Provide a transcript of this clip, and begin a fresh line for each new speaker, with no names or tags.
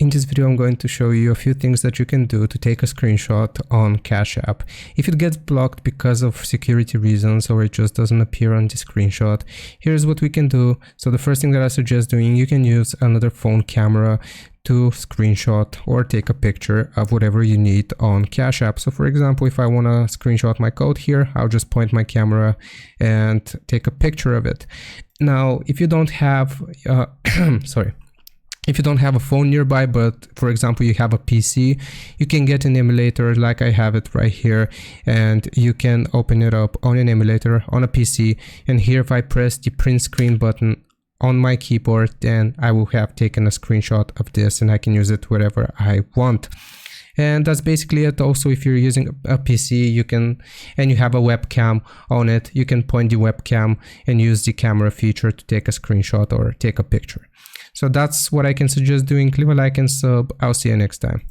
In this video, I'm going to show you a few things that you can do to take a screenshot on Cash App. If it gets blocked because of security reasons or it just doesn't appear on the screenshot, here's what we can do. So the first thing that I suggest doing, you can use another phone camera to screenshot or take a picture of whatever you need on Cash App. So for example, if I want to screenshot my code here, I'll just point my camera and take a picture of it. Now, if you don't have, if you don't have a phone nearby, but for example, you have a PC, you can get an emulator like I have it right here, and you can open it up on an emulator on a PC. And here, if I press the print screen button on my keyboard, then I will have taken a screenshot of this and I can use it wherever I want. And that's basically it. Also, if you're using a PC, you can, and you have a webcam on it, you can point the webcam and use the camera feature to take a screenshot or take a picture. So that's what I can suggest doing. Leave a like and sub. I'll see you next time.